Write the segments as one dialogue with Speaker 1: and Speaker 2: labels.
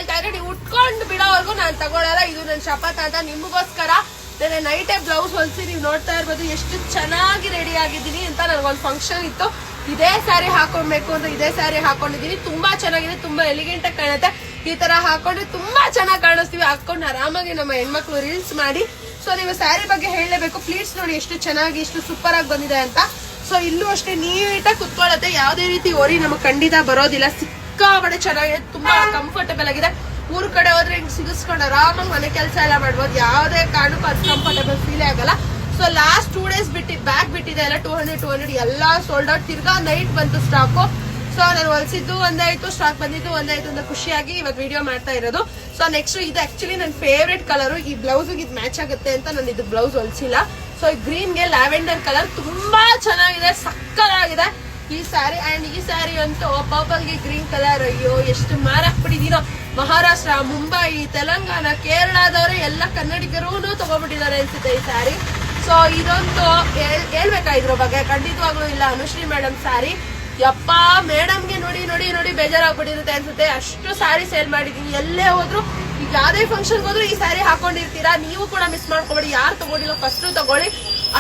Speaker 1: ಹೇಳ್ತಾ ಇದ್ರೆ ನೀವು ಉಟ್ಕೊಂಡು ಬಿಡೋವರೆಗೂ ನಾನು ತಗೊಳಲ್ಲ. ಇದು ನನ್ನ ಶಪಥ ಅಂತ ನಿಮಗೋಸ್ಕರ. ನೈಟೇ ಬ್ಲೌಸ್ ಹೊಲಿಸಿ ನೀವು ನೋಡ್ತಾ ಇರ್ಬೋದು ಎಷ್ಟು ಚೆನ್ನಾಗಿ ರೆಡಿ ಆಗಿದ್ದೀನಿ ಅಂತ. ನನಗೊಂದು ಫಂಕ್ಷನ್ ಇತ್ತು, ಇದೇ ಸ್ಯಾರಿ ಹಾಕೊಳ್ಬೇಕು ಅಂತ ಇದೇ ಸ್ಯಾರಿ ಹಾಕೊಂಡಿದೀನಿ. ತುಂಬಾ ಚೆನ್ನಾಗಿದೆ, ತುಂಬಾ ಎಲಿಗೆಂಟ್ ಆಗಿ ಕಾಣುತ್ತೆ. ಈ ತರ ಹಾಕೊಂಡ್ರೆ ತುಂಬಾ ಚೆನ್ನಾಗಿ ಕಾಣಿಸ್ತೀವಿ. ಹಾಕೊಂಡು ಆರಾಮಾಗಿ ನಮ್ಮ ಹೆಣ್ಮಕ್ಳು ರೀಲ್ಸ್ ಮಾಡಿ. ಸೊ ನೀವು ಸ್ಯಾರಿ ಬಗ್ಗೆ ಹೇಳಲೇಬೇಕು. ಪ್ಲೀಟ್ಸ್ ನೋಡಿ ಎಷ್ಟು ಚೆನ್ನಾಗಿ ಎಷ್ಟು ಸೂಪರ್ ಆಗಿ ಬಂದಿದೆ ಅಂತ. ಸೊ ಇಲ್ಲೂ ಅಷ್ಟೇ ನೀಟಾಗಿ ಕುತ್ಕೊಳ್ಳುತ್ತೆ, ಯಾವುದೇ ರೀತಿ ಓರಿ ನಮಗೆ ಖಂಡಿತ ಬರೋದಿಲ್ಲ. ಸಿಕ್ಕಾಪಟ್ಟೆ ಚೆನ್ನಾಗಿದೆ, ತುಂಬಾ ಕಂಫರ್ಟಬಲ್ ಆಗಿದೆ. ಊರ್ ಕಡೆ ಹೋದ್ರೆ ಹಿಂಗ್ ಸಿಗಿಸ್ಕೊಂಡು ಆರಾಮಾಗಿ ಮನೆ ಕೆಲಸ ಎಲ್ಲ ಮಾಡ್ಬೋದು. ಯಾವುದೇ ಕಾರಣಕ್ಕೂ ಅದು ಕಂಫರ್ಟಬಲ್ ಫೀಲ್ ಆಗಲ್ಲ. ಸೊ ಲಾಸ್ಟ್ 2 days ಬ್ಯಾಕ್ ಬಿಟ್ಟಿದೆ ಎಲ್ಲ 200 ಎಲ್ಲ ಸೋಲ್ಡ್ ಔಟ್. ತಿರ್ಗಾ ನೈಟ್ ಬಂತು ಸ್ಟಾಕು. ಸೊ ನಾನು ಹೊಲಿಸಿದ್ದು ಒಂದೇ ಆಯ್ತು, ಸ್ಟಾಕ್ ಬಂದಿದ್ದು ಒಂದೇ ಆಯ್ತು ಅಂತ ಖುಷಿಯಾಗಿ ಇವತ್ತು ವಿಡಿಯೋ ಮಾಡ್ತಾ ಇರೋದು. ಸೊ ನೆಕ್ಸ್ಟ್ ಇದು ಆಕ್ಚುಲಿ ನನ್ನ ಫೇವ್ರೇಟ್ ಕಲರ್. ಈ ಬ್ಲೌಸ್ ಇದು ಮ್ಯಾಚ್ ಆಗುತ್ತೆ ಅಂತ ನಾನು ಇದು ಬ್ಲೌಸ್ ಹೊಲಿಸಿಲ್ಲ. ಸೊ ಈ ಗ್ರೀನ್ ಗೆ ಲ್ಯಾವೆಂಡರ್ ಕಲರ್ ತುಂಬಾ ಚೆನ್ನಾಗಿದೆ, ಸಕ್ಕತ್ತಾಗಿದೆ ಈ ಸ್ಯಾರಿ. ಅಂಡ್ ಈ ಸ್ಯಾರಿ ಅಂತೂ ಪರ್ಪಲ್ ಗೆ ಗ್ರೀನ್ ಕಲರ್, ಅಯ್ಯೋ ಎಷ್ಟು ಮಾರಾಕ್ಬಿಟ್ಟಿದೀನೋ. ಮಹಾರಾಷ್ಟ್ರ, ಮುಂಬೈ, ತೆಲಂಗಾಣ, ಕೇರಳದವರು ಎಲ್ಲ ಕನ್ನಡಿಗರೂ ತಗೊಂಡ್ಬಿಟ್ಟಿದ್ದಾರೆ ಅನ್ಸುತ್ತೆ ಈ ಸ್ಯಾರಿ. ಸೊ ಇದೊಂದು ಹೇಳ್ಬೇಕಾ ಇದ್ರ ಬಗ್ಗೆ? ಖಂಡಿತವಾಗ್ಲೂ ಇಲ್ಲ. ಅನುಶ್ರೀ ಮೇಡಮ್ ಸ್ಯಾರಿ, ಯಪ್ಪ ಮೇಡಮ್ಗೆ ನೋಡಿ ನೋಡಿ ನೋಡಿ ಬೇಜಾರಾಗ್ಬಿಟ್ಟಿರುತ್ತೆ ಅನ್ಸುತ್ತೆ. ಅಷ್ಟು ಸ್ಯಾರಿ ಸೇಲ್ ಮಾಡಿದೀನಿ. ಎಲ್ಲೇ ಹೋದ್ರು, ಈಗ ಯಾವ್ದೇ ಫಂಕ್ಷನ್ ಹೋದ್ರು ಈ ಸ್ಯಾರಿ ಹಾಕೊಂಡಿರ್ತೀರಾ. ನೀವು ಕೂಡ ಮಿಸ್ ಮಾಡ್ಕೊಬೇಡಿ. ಯಾರು ತಗೊಂಡಿಲ್ಲ ಫಸ್ಟ್ ತಗೊಳ್ಳಿ.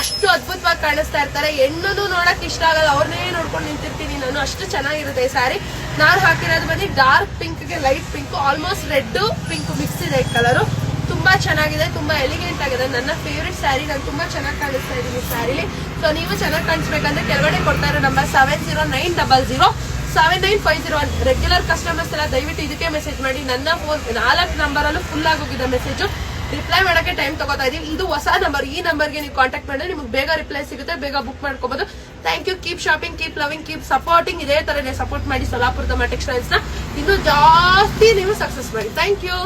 Speaker 1: ಅಷ್ಟು ಅದ್ಭುತವಾಗಿ ಕಾಣಿಸ್ತಾ ಇರ್ತಾರೆ. ಹೆಣ್ಣು ನೋಡಕ್ ಇಷ್ಟ ಆಗಲ್ಲ, ಅವ್ರನ್ನೇ ನೋಡ್ಕೊಂಡು ನಿಂತಿರ್ತೀನಿ ನಾನು. ಅಷ್ಟು ಚೆನ್ನಾಗಿರುತ್ತೆ ಈ ಸ್ಯಾರಿ. ನಾನು ಹಾಕಿರೋದು ಬಂದು ಡಾರ್ಕ್ ಪಿಂಕ್ ಗೆ light pink, almost red pink mix ಇದೆ ಕಲರ್. ತುಂಬಾ ಚೆನ್ನಾಗಿದೆ, ತುಂಬಾ ಎಲಿಗೆಂಟ್ ಆಗಿದೆ. ನನ್ನ ಫೇವ್ರೆಟ್ ಸ್ಯಾರಿ. ನಾನು ತುಂಬಾ ಚೆನ್ನಾಗಿ ಕಾಣಿಸ್ತಾ ಇದ್ದೀನಿ ಸ್ಯಾರಿಲಿ. ಸೊ ನೀವು ಚೆನ್ನಾಗಿ ಕಾಣಿಸ್ಬೇಕಂದ್ರೆ ಕೆಳಗಡೆ ಕೊಡ್ತಾ ಇರೋ ನಂಬರ್ 7090079501. ರೆಗ್ಯುಲರ್ ಕಸ್ಟಮರ್ಸ್ ಎಲ್ಲ ದಯವಿಟ್ಟು ಇದಕ್ಕೆ ಮೆಸೇಜ್ ಮಾಡಿ. ನನ್ನ 4 ನಂಬರಲ್ಲೂ ಫುಲ್ ಆಗೋಗಿದೆ ಮೆಸೇಜ್. ರಿಪ್ಲೈ ಮಾಡಕ್ಕೆ ಟೈಮ್ ತಗೋತಾ ಇದೀವಿ. ಇದು ಹೊಸ ನಂಬರ್. ಈ ನಂಬರ್ಗೆ ನೀವು ಕಾಂಟ್ಯಾಕ್ಟ್ ಮಾಡಿದ್ರೆ ನಿಮ್ಗೆ ಬೇಗ ರಿಪ್ಲೈ ಸಿಗುತ್ತೆ, ಬೇಗ ಬುಕ್ ಮಾಡ್ಕೋಬಹುದು. Thank you. Keep shopping, keep loving, keep supporting. ಇದೇ ತರನೇ ಸಪೋರ್ಟ್ ಮಾಡಿ ಸೊಲ್ಲಾಪುರದ ಟೆಕ್ಸ್ಟೈಲ್ಸ್ ನ ಇನ್ನೂ ಜಾಸ್ತಿ ನೀವು ಸಕ್ಸಸ್ ಮಾಡಿ. Thank you.